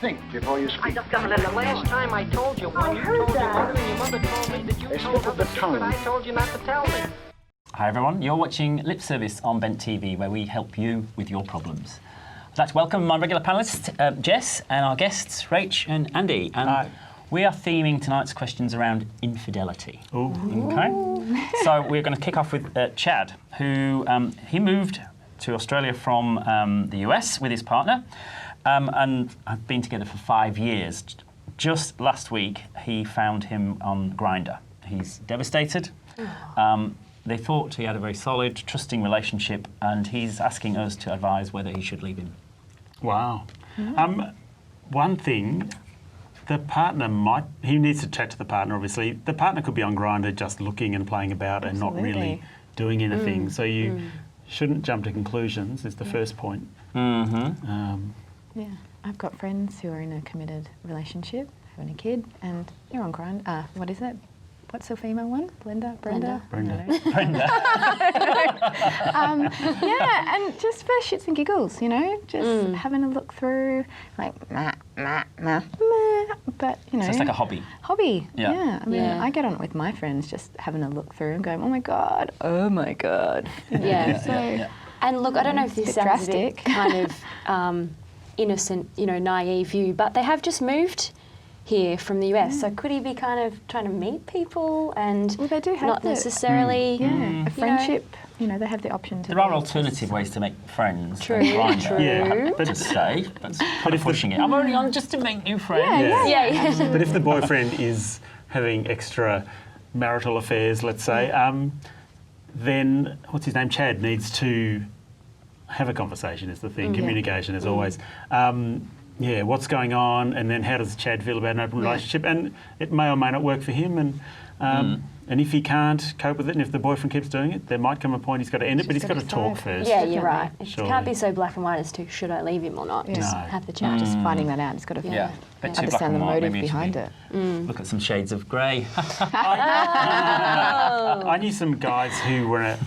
think before you I speak. just got it. The last time I told you, when you told your mother and your mother told me that you They told slip her of the the secret tongue. I told you not to tell me. Hi everyone, you're watching Lip Service on Bent TV, where we help you with your problems. I'd like to welcome my regular panellists, Jess, and our guests, Rach and Andy. Hi. We are theming tonight's questions around infidelity. Ooh. Okay. So we're going to kick off with Chad, who he moved to Australia from the US with his partner, and have been together for 5 years. Just last week, he found him on Grindr. He's devastated. They thought he had a very solid, trusting relationship, and he's asking us to advise whether he should leave him. Wow. One thing, the partner he needs to chat to the partner, obviously. The partner could be on Grindr just looking and playing about and not really doing anything. So you shouldn't jump to conclusions, is the first point. Yeah, I've got friends who are in a committed relationship, having a kid, and you're on Grindr. What is it? What's the female one? Brenda? Brenda. Yeah, and just for shits and giggles, you know, just having a look through, like, but, you know. So it's like a hobby. Hobby, Yeah. yeah. I mean, I get on it with my friends, just having a look through and going, oh my God. You know, Yeah. And look, I don't know if this sounds a bit kind of innocent, you know, naive view, but they have just moved here from the US, so could he be kind of trying to meet people and they do have not necessarily a friendship? You know, they have the option to. There are alternative ways to make friends. True, than Grindr. true. Yeah, But to say, that's kind of pushing it. I'm only on just to make new friends. Yeah. But if the boyfriend is having extra marital affairs, let's say, then, what's his name, Chad, needs to have a conversation is the thing. Communication is always. Yeah, what's going on, and then how does Chad feel about an open relationship? And it may or may not work for him, and if he can't cope with it, and if the boyfriend keeps doing it, there might come a point he's got to end it, but he's got to talk first. Yeah, you're right. It Surely. can't be so black and white as to should I leave him or not. Just have the chat. Just finding that out. It's got to Bit too black understand the and white, motive maybe it should behind be. it. Look at some shades of grey. I knew some guys who were in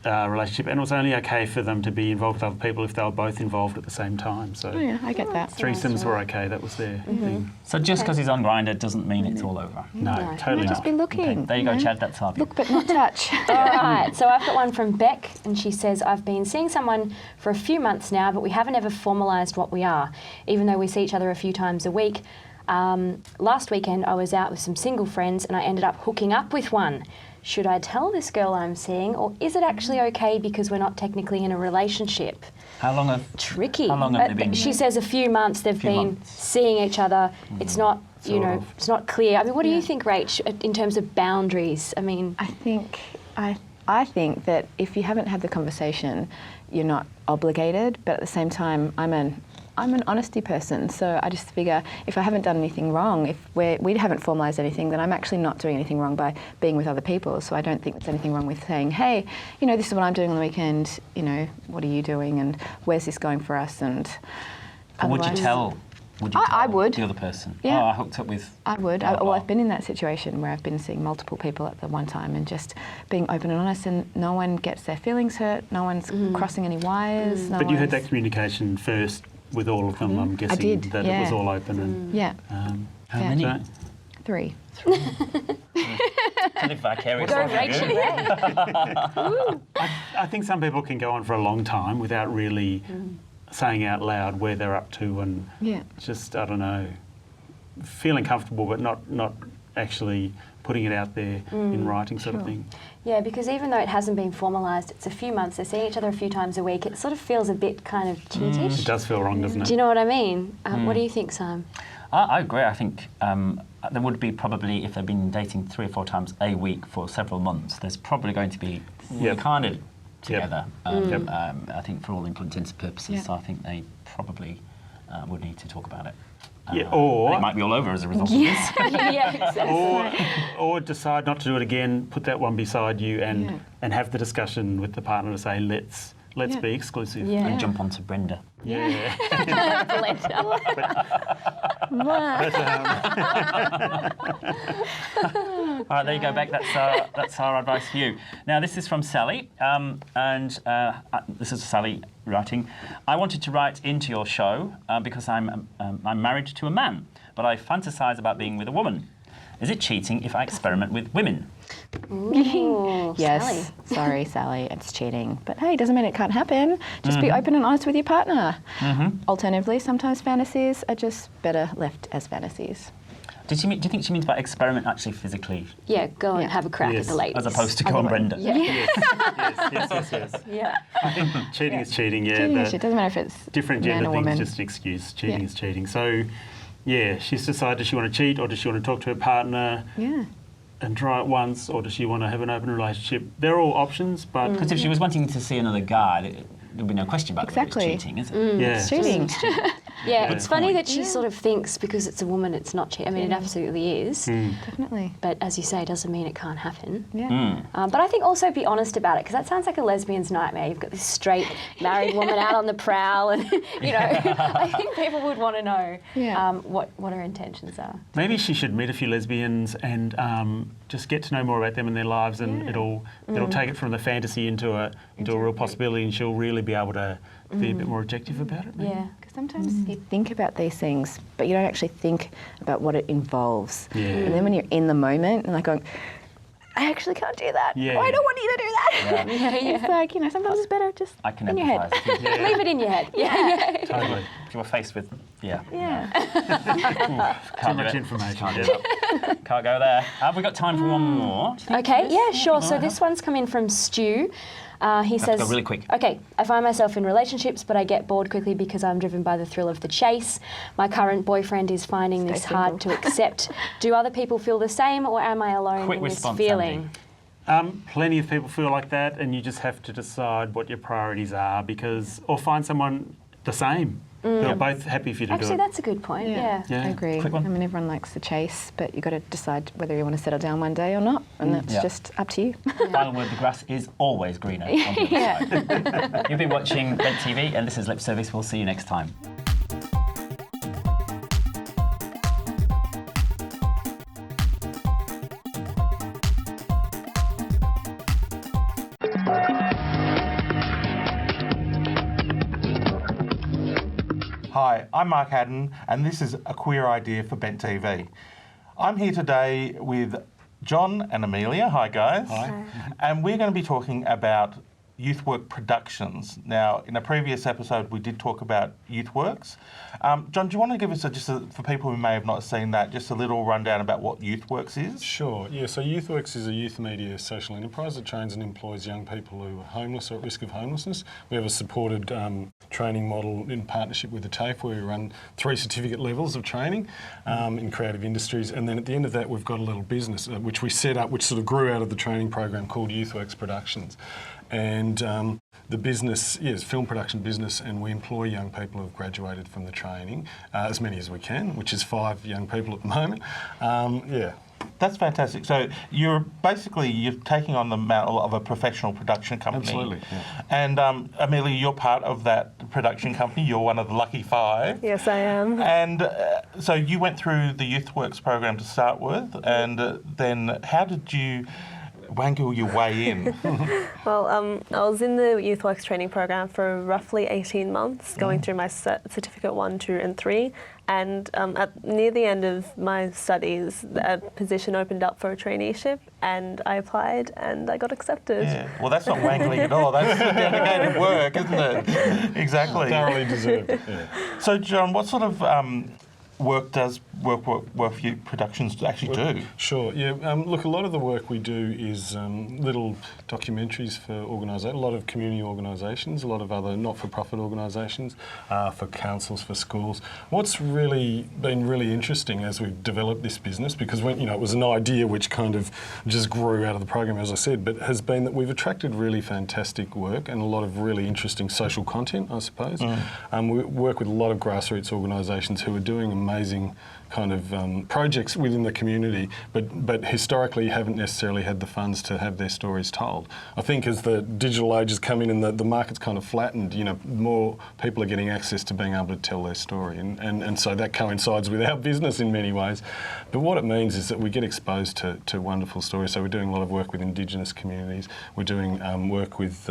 a relationship, and it was only okay for them to be involved with other people if they were both involved at the same time. So Yeah, I get that. threesomes were okay. That was their thing. So just because he's on Grindr doesn't mean it's all over. No, totally Just not. be looking. Okay, there you go, Chad, that's our view. Look but not touch. All right, so I've got one from Beck, and she says, I've been seeing someone for a few months now, but we haven't ever formalised what we are, even though we see each other a few times a week. Last weekend, I was out with some single friends, and I ended up hooking up with one. Should I tell this girl I'm seeing, or is it actually okay because we're not technically in a relationship? How long have Tricky. How long have they been? She says a few months they've been months. seeing each other. It's not, you know, of. it's not clear. I mean, what do you think, Rach, in terms of boundaries? I mean, I think that if you haven't had the conversation, you're not obligated. But at the same time, I'm an honesty person, so I just figure if I haven't done anything wrong, if we haven't formalised anything, then I'm actually not doing anything wrong by being with other people. So I don't think there's anything wrong with saying, hey, you know, this is what I'm doing on the weekend. You know, what are you doing, and where's this going for us? And Would you tell? I would. The other person? Yeah. Oh, I hooked up with. I would. blah, blah, Well, blah. I've been in that situation where I've been seeing multiple people at the one time and just being open and honest, and no one gets their feelings hurt, no one's crossing any wires. No But you had one's- that communication first with all of them, I'm guessing, did, that it was yeah. all open. And, Yeah, How Yeah. many? so- 3. I live vicarious go over Rach you. and Ray. I think some people can go on for a long time without really saying out loud where they're up to, and Yeah. just, I don't know, feeling comfortable but not actually putting it out there in writing sort of thing. Yeah, because even though it hasn't been formalised, it's a few months, they're seeing each other a few times a week, it sort of feels a bit kind of cheatish. It does feel wrong, doesn't it? Do you know what I mean? What do you think, Sam? I agree. I think there would be probably, if they've been dating 3 or 4 times a week for several months, there's probably going to be kind of together. I think for all intents and purposes. Yeah. So I think they probably would need to talk about it. Yeah, or it might be all over as a result of this. Yeah, exactly. or decide not to do it again, put that one beside you, and have the discussion with the partner to say, let's be exclusive. Yeah. And jump onto Brenda. Yeah. All right, there you go, Beck. That's our advice for you. Now, this is from Sally, and this is Sally writing, I wanted to write into your show because I'm married to a man, but I fantasize about being with a woman. Is it cheating if I experiment with women? Ooh, Yes. Sally. Sorry, Sally, it's cheating. But hey, doesn't mean it can't happen. Just be open and honest with your partner. Alternatively, sometimes fantasies are just better left as fantasies. Do you think she means by experiment actually physically, Yeah, go and have a crack at the ladies. as opposed to go on Brenda? Yeah. Yes. Yeah. I think cheating is cheating, yeah. Cheating The is shit. Doesn't matter if it's different man gender or things woman. just an excuse. Cheating is cheating. So, yeah, she's decided, does she want to cheat or does she want to talk to her partner Yeah. and try it once, or does she want to have an open relationship? They're all options, but Because if she was wanting to see another guy, there'd be no question about whether Exactly. it's cheating, is it? yeah. It's cheating. Yeah, it's funny point. that she sort of thinks because it's a woman it's not cheating. I mean, it absolutely is. Definitely. But as you say, it doesn't mean it can't happen. Yeah. But I think also be honest about it, because that sounds like a lesbian's nightmare. You've got this straight married woman out on the prowl, and you know, I think people would want to know what her intentions are. Maybe she should meet a few lesbians and just get to know more about them and their lives, and it'll take it from the fantasy into a real possibility, and she'll really be able to be a bit more objective about it. Maybe. Yeah. Because sometimes you think about these things, but you don't actually think about what it involves. Yeah. And then when you're in the moment and like going, I actually can't do that. Yeah. Oh, I don't want you to do that. It's like, you know, sometimes it's better just I can in your head. empathise. Leave it in your head. Yeah. Totally. If you were faced with, Yeah. Too much information. Can't do Yeah. that. Can't go there. Have we got time for one more? Okay, yeah, sure. So this one's come in from Stu. He says, go really quick. Okay, I find myself in relationships, but I get bored quickly because I'm driven by the thrill of the chase. My current boyfriend is finding this hard to accept. Do other people feel the same, or am I alone Quick in this response, feeling? Andy. Plenty of people feel like that, and you just have to decide what your priorities are, or find someone the same. They're both happy for you to Actually, do it. that's a good point. Yeah. Yeah. I agree. Quick one. I mean, everyone likes the chase, but you've got to decide whether you want to settle down one day or not, and that's Yeah. just up to you. Final word, the grass is always greener on the other side. You've been watching Red TV, and this is Lip Service. We'll see you next time. Hi, I'm Mark Hadden, and this is A Queer Idea for Bent TV. I'm here today with John and Amelia. Hi, guys. Hi. And we're going to be talking about Youthworx Productions. Now, in a previous episode, we did talk about Youthworx. John, do you want to give us, for people who may have not seen that, just a little rundown about what Youthworx is? Sure, yeah, so Youthworx is a youth media social enterprise that trains and employs young people who are homeless or at risk of homelessness. We have a supported training model in partnership with the TAFE where we run 3 certificate levels of training in creative industries, and then at the end of that we've got a little business which we set up, which sort of grew out of the training program called Youthworx Productions. And the business is film production business, and we employ young people who've graduated from the training, as many as we can, which is 5 young people at the moment. Yeah. That's fantastic. So you're taking on the mantle of a professional production company. Absolutely, yeah. And Amelia, you're part of that production company. You're one of the lucky 5. Yes, I am. And so you went through the Youthworx program to start with, and then how did you wangle your way in? Well, I was in the Youthworx training program for roughly 18 months, going through my certificate 1, 2 and 3. And near the end of my studies, a position opened up for a traineeship, and I applied and I got accepted. Yeah. Well, that's not wangling at all. That's dedicated work, isn't it? Exactly. Thoroughly deserved it, yeah. So, John, what sort of work does Youthworx Productions actually do? Sure, yeah. Look, a lot of the work we do is little documentaries for a lot of community organisations, a lot of other not-for-profit organisations, for councils, for schools. What's really been really interesting as we've developed this business, because it was an idea which kind of just grew out of the program, as I said, but has been that we've attracted really fantastic work and a lot of really interesting social content, I suppose. We work with a lot of grassroots organisations who are doing amazing kind of projects within the community, but historically haven't necessarily had the funds to have their stories told. I think as the digital age has come in and the market's kind of flattened, more people are getting access to being able to tell their story, and so that coincides with our business in many ways. But what it means is that we get exposed to wonderful stories. So we're doing a lot of work with Indigenous communities. We're doing work with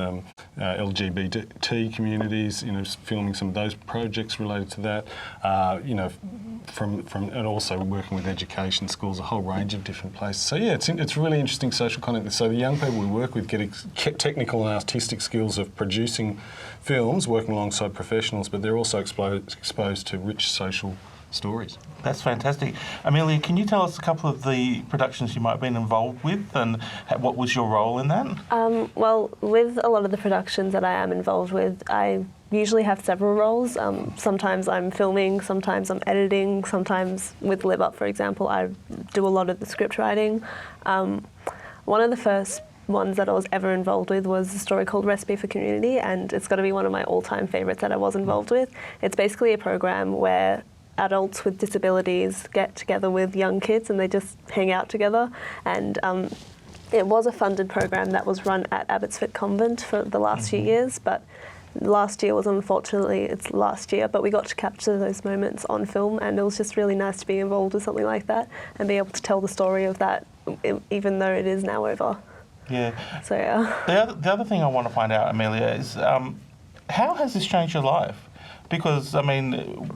LGBT communities. Filming some of those projects related to that. And also working with education schools, a whole range of different places. So yeah, it's really interesting social content. So the young people we work with get technical and artistic skills of producing films, working alongside professionals, but they're also exposed to rich social stories. That's fantastic. Amelia, can you tell us a couple of the productions you might have been involved with and what was your role in that? Well, with a lot of the productions that I am involved with, I usually have several roles. Sometimes I'm filming, sometimes I'm editing, sometimes with Live Up, for example, I do a lot of the script writing. One of the first ones that I was ever involved with was a story called Recipe for Community, and it's got to be one of my all-time favourites that I was involved with. It's basically a program where adults with disabilities get together with young kids and they just hang out together. And it was a funded program that was run at Abbotsford Convent for the last few years, but last year was unfortunately its last year, but we got to capture those moments on film, and it was just really nice to be involved with something like that and be able to tell the story of that, even though it is now over. Yeah. So yeah. The other thing I want to find out, Amelia, is how has this changed your life? Because I mean,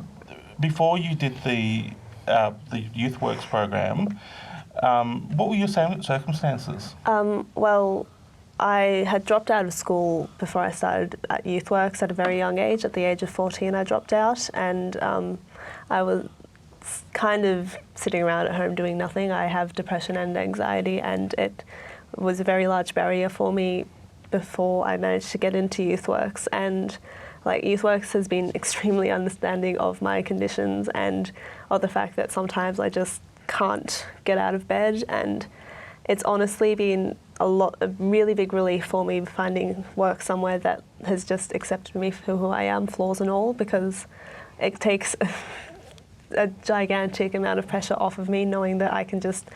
before you did the Youthworx program, what were your circumstances? Well, I had dropped out of school before I started at Youthworx at a very young age. At the age of 14, I dropped out, and I was kind of sitting around at home doing nothing. I have depression and anxiety, and it was a very large barrier for me before I managed to get into Youthworx. And Youthworx has been extremely understanding of my conditions and of the fact that sometimes I just can't get out of bed, and it's honestly been a really big relief for me finding work somewhere that has just accepted me for who I am, flaws and all, because it takes a gigantic amount of pressure off of me knowing that I can just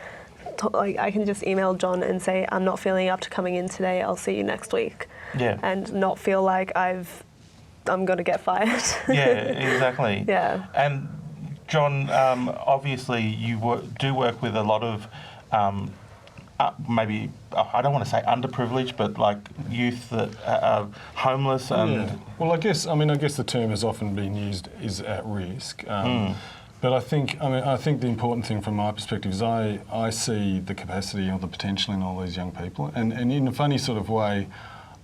email John and say, I'm not feeling up to coming in today, I'll see you next week. Yeah. And not feel like I'm going to get fired. Yeah, exactly. Yeah. And John, obviously you do work with a lot of maybe, I don't want to say underprivileged, but youth that are homeless and... Yeah. Well, I guess the term has often been used is at risk. But I think the important thing from my perspective is I see the capacity or the potential in all these young people, and in a funny sort of way,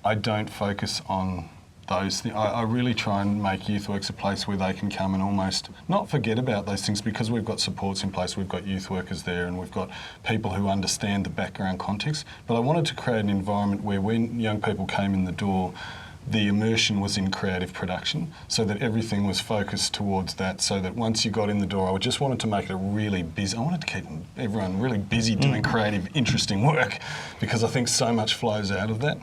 I don't focus on those things. I really try and make Youthworx a place where they can come and almost not forget about those things, because we've got supports in place, we've got youth workers there, and we've got people who understand the background context. But I wanted to create an environment where when young people came in the door, the immersion was in creative production, so that everything was focused towards that, so that once you got in the door, I just wanted to make it really busy. I wanted to keep everyone really busy doing creative, interesting work, because I think so much flows out of that.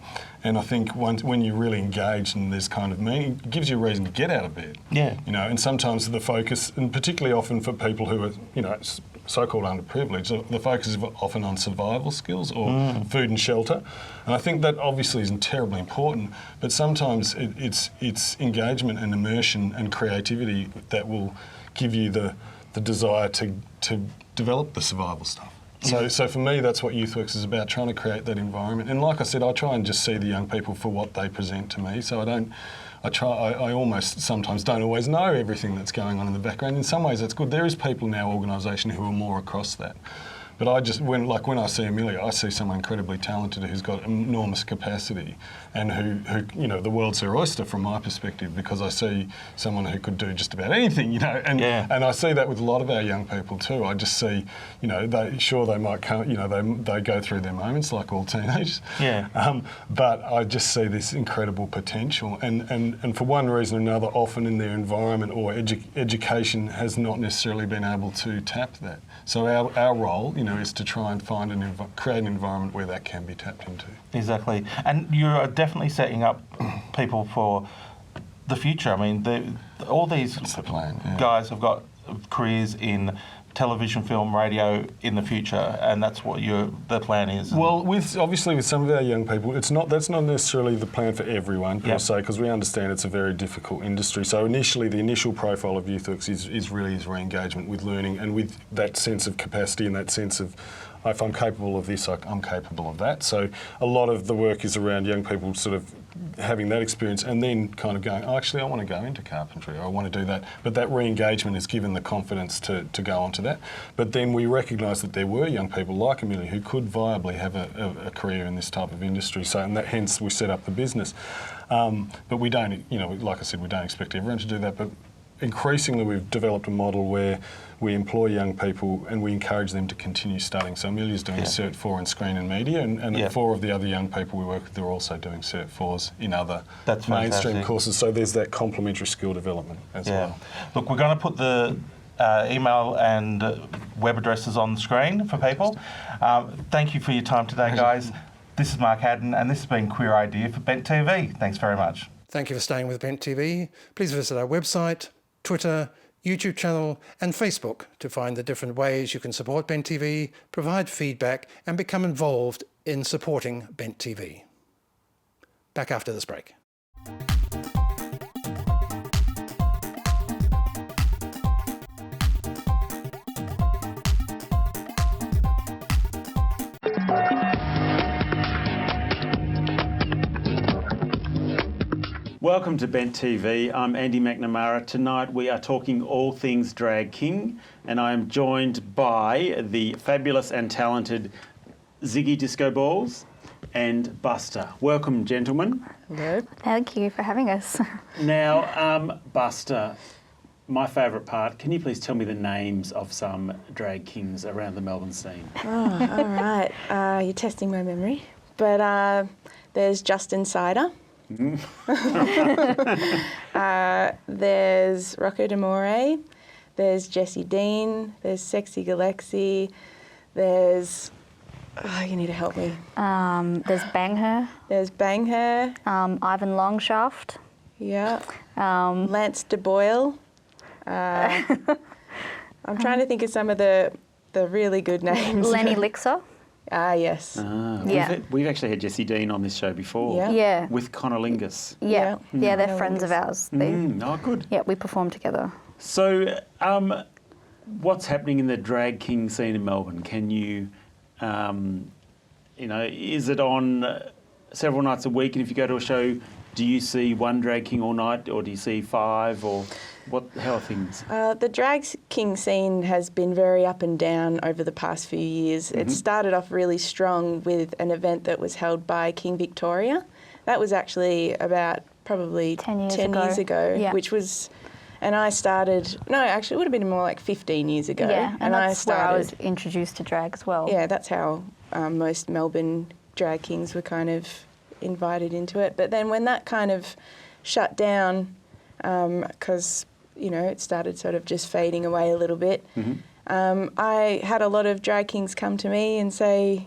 And I think when you're really engaged and there's kind of meaning, it gives you a reason to get out of bed. Yeah. And sometimes the focus, and particularly often for people who are, so-called underprivileged, the focus is often on survival skills or food and shelter. And I think that obviously isn't terribly important, but sometimes it's engagement and immersion and creativity that will give you the desire to develop the survival stuff. So for me, that's what Youthworx is about, trying to create that environment. And like I said, I try and just see the young people for what they present to me. So I almost sometimes don't always know everything that's going on in the background. In some ways, that's good. There is people in our organisation who are more across that. But I just, when I see Amelia, I see someone incredibly talented who's got enormous capacity, and who the world's her oyster from my perspective, because I see someone who could do just about anything, and I see that with a lot of our young people too. I just see, they might come, they go through their moments like all teenagers. Yeah. But I just see this incredible potential, and for one reason or another, often in their environment or education has not necessarily been able to tap that. So our role, is to try and create an environment where that can be tapped into. Exactly. And you're definitely setting up people for the future. I mean, all these That's the plan, yeah. guys have got careers in television, film, radio in the future, and that's what the plan is. Well, obviously with some of our young people, that's not necessarily the plan for everyone per se, because we understand it's a very difficult industry. So initially, the initial profile of Youthworx is really re-engagement with learning and with that sense of capacity and that sense of, if I'm capable of this, I'm capable of that. So a lot of the work is around young people sort of having that experience and then kind of going, oh, actually, I want to go into carpentry, or I want to do that. But that re-engagement is given the confidence to go on to that. But then we recognised that there were young people like Amelia who could viably have a career in this type of industry. So, and that hence we set up the business. But we don't, like I said, we don't expect everyone to do that. But increasingly, we've developed a model where we employ young people and we encourage them to continue studying. So Amelia's doing a Cert 4 in Screen and Media, and 4 of the other young people we work with are also doing Cert 4s in other mainstream courses. So there's that complementary skill development as well. Look, we're going to put the email and web addresses on the screen for people. Thank you for your time today, guys. This is Mark Hadden, and this has been Queer Idea for Bent TV. Thanks very much. Thank you for staying with Bent TV. Please visit our website, Twitter, YouTube channel and Facebook to find the different ways you can support Bent TV, provide feedback and become involved in supporting Bent TV. Back after this break. Welcome to Bent TV. I'm Andy McNamara. Tonight we are talking all things Drag King, and I am joined by the fabulous and talented Ziggy Disco Balls and Buster. Welcome, gentlemen. Hello. Thank you for having us. Now, Buster, my favourite part, can you please tell me the names of some drag kings around the Melbourne scene? Oh, all right. You're testing my memory. But there's Justin Cider. There's Rocco D'Amore, there's Jessie Dean, there's Sexy Galaxy, there's, you need to help me. There's Bang Her. There's Bang Her. Ivan Longshaft. Yeah. Lance DeBoyle. I'm trying to think of some of the really good names. Lenny Lixer. Yes. Yeah. We've actually had Jessie Dean on this show before. Yeah. Yeah. With Conolingus. Yeah. Yeah, they're friends of ours. Oh, good. Yeah, we perform together. So, what's happening in the drag king scene in Melbourne? Can you, is it on several nights a week? And if you go to a show, do you see one drag king all night, or do you see 5, or how are things? The drag king scene has been very up and down over the past few years. It started off really strong with an event that was held by King Victoria. That was actually about probably 10 years ago, yeah. Which was, and I started, no, actually it would have been more like 15 years ago. Yeah, and that's where I was introduced to drag as well. Yeah, that's how most Melbourne drag kings were kind of invited into it. But then when that kind of shut down, because it started sort of just fading away a little bit. I had a lot of drag kings come to me and say,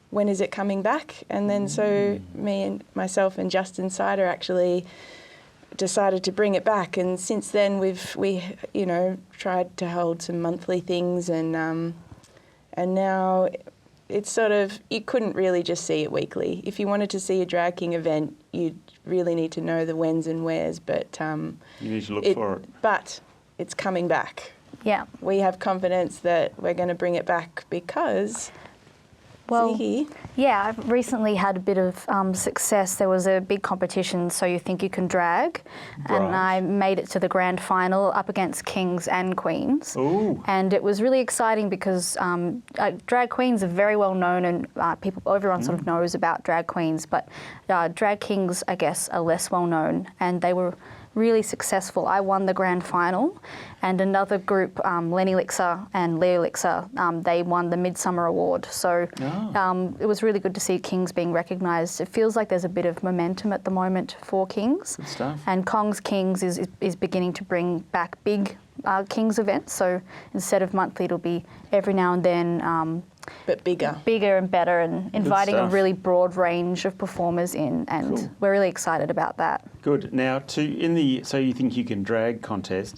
when is it coming back? And then so me and myself and Justin Cider actually decided to bring it back. And since then we tried to hold some monthly things, and now it's sort of, you couldn't really just see it weekly. If you wanted to see a drag king event, you'd really need to know the whens and wheres, but you need to look for it. But it's coming back. Yeah. We have confidence that we're going to bring it back because, well, Ziggy? Yeah, I've recently had a bit of success. There was a big competition, So You Think You Can Drag, and I made it to the grand final up against kings and queens. Ooh. And it was really exciting because drag queens are very well known, and everyone sort of knows about drag queens, but drag kings, I guess, are less well known, and they were really successful. I won the grand final, and another group, Lenny Lixer and Leo Lixer, they won the Midsummer Award. So it was really good to see Kings being recognised. It feels like there's a bit of momentum at the moment for Kings. Good stuff. And Kong's Kings is beginning to bring back big Kings events. So instead of monthly, it'll be every now and then. But bigger. Bigger and better, and inviting a really broad range of performers in, and we're really excited about that. Good. Now, in the So You Think You Can Drag contest,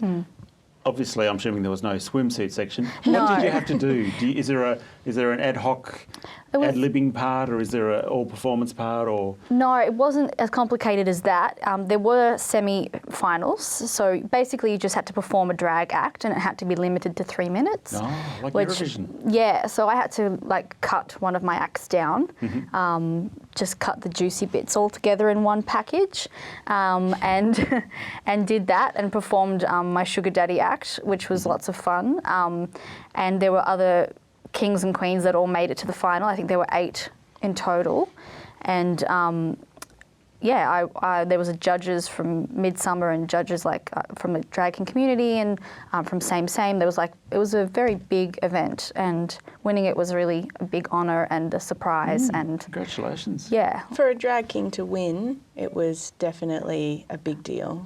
obviously, I'm assuming there was no swimsuit section. No. What did you have to do? Is there an ad hoc was- ad-libbing part, or is there an all-performance part, or? No, it wasn't as complicated as that. There were semi-finals, so basically you just had to perform a drag act, and it had to be limited to 3 minutes. Oh, like Eurovision. Yeah, so I had to like cut one of my acts down, Mm-hmm. just cut the juicy bits all together in one package, and and did that and performed my Sugar Daddy act, which was lots of fun. And there were other kings and queens that all made it to the final. I think there were 8 in total, and there was judges from Midsummer and judges like from the drag king community and from Same Same. It was a very big event, and winning it was really a big honour and a surprise. And Congratulations. yeah, For a drag king to win, it was definitely a big deal.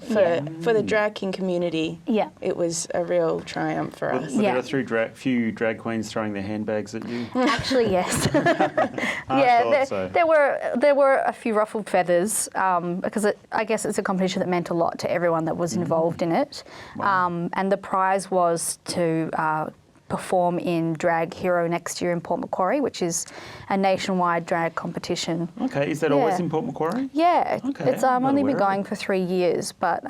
For the drag king community, Yeah. it was a real triumph for us. Were Yeah. there a few drag queens throwing their handbags at you? actually yes. I thought so. there were a few ruffled feathers because I guess it's a competition that meant a lot to everyone that was involved in it. And the prize was to perform in Drag Hero next year in Port Macquarie, which is a nationwide drag competition. Okay, is that always Yeah. in Port Macquarie? Yeah, Okay, it's I'm not only aware been of going it. for 3 years, but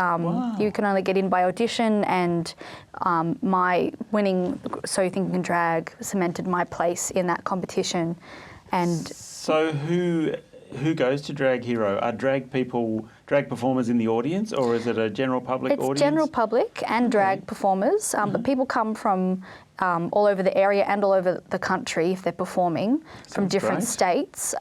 you can only get in by audition, and my winning So You Think You Can Drag cemented my place in that competition. And So who goes to Drag Hero? Are drag performers in the audience, or is it a general public it's audience? general public and drag performers, but people come from all over the area and all over the country if they're performing from Sounds different great. states.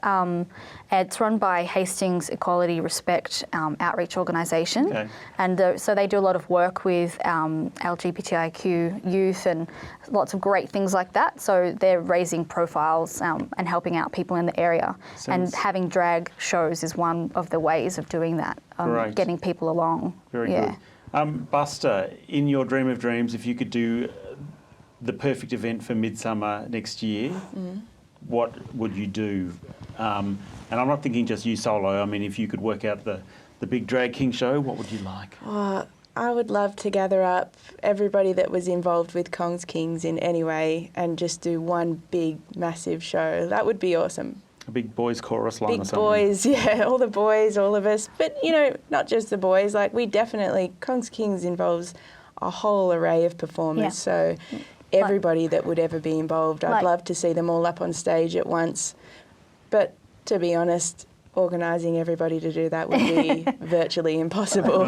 It's run by Hastings Equality Respect Outreach Organisation, Okay. and so they do a lot of work with LGBTIQ youth and lots of great things like that. So they're raising profiles and helping out people in the area, and Sounds- having drag shows is one of the ways of doing that, Great. getting people along. Very yeah. good. Buster, in your dream of dreams, if you could do the perfect event for Midsummer next year, what would you do? And I'm not thinking just you solo. I mean, if you could work out the big Drag King show, what would you like? I would love to gather up everybody that was involved with Kong's Kings in any way and just do one big, massive show. That would be awesome. A big boys chorus line or Big something? boys, yeah, all the boys, all of us. But, not just the boys. Like, Kong's Kings involves a whole array of performers. Yeah. So everybody that would ever be involved, I'd Like- love to see them all up on stage at once. But to be honest, organising everybody to do that would be virtually impossible.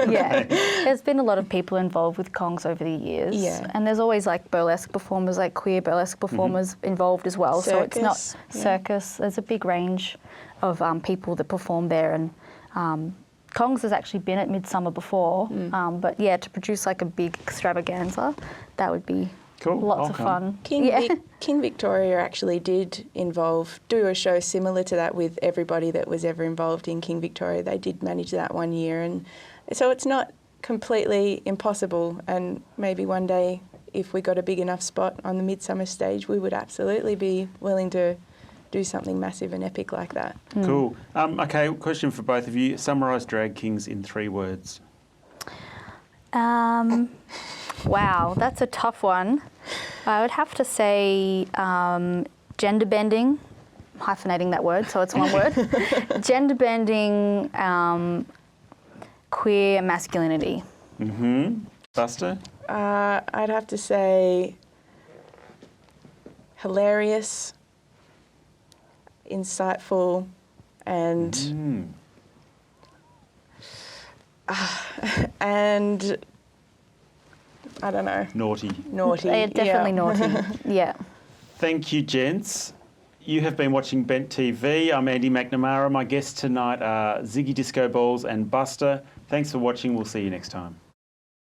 Yeah, there's been a lot of people involved with Kongs over the years. Yeah. And there's always like burlesque performers, like queer burlesque performers involved as well. So it's not Circus, yeah. circus. There's a big range of people that perform there. And Kongs has actually been at Midsummer before. But yeah, to produce like a big extravaganza, that would be Cool, lots I'll of come. fun. King Victoria actually did do a show similar to that with everybody that was ever involved in King Victoria. They did manage that one year, and so it's not completely impossible. And maybe one day, if we got a big enough spot on the Midsummer stage, we would absolutely be willing to do something massive and epic like that. Cool. Okay, question for both of you. Summarise Drag Kings in 3 words. Wow, that's a tough one. I would have to say gender bending, hyphenating that word so it's one word. Gender bending, queer masculinity. Buster? I'd have to say hilarious, insightful, and and I don't know, Naughty. naughty. Yeah, definitely yeah. naughty. Yeah. Thank you, gents. You have been watching Bent TV. I'm Andy McNamara. My guests tonight are Ziggy Disco Balls and Buster. Thanks for watching. We'll see you next time.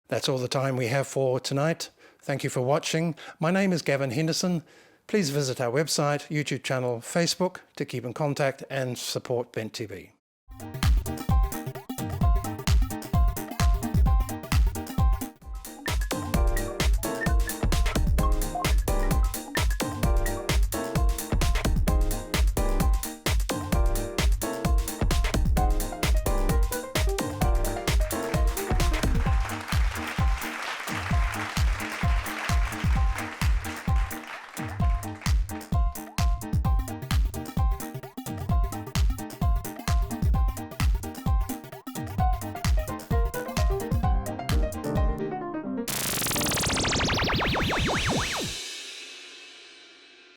That's all the time we have for tonight. Thank you for watching. My name is Gavin Henderson. Please visit our website, YouTube channel, Facebook to keep in contact and support Bent TV.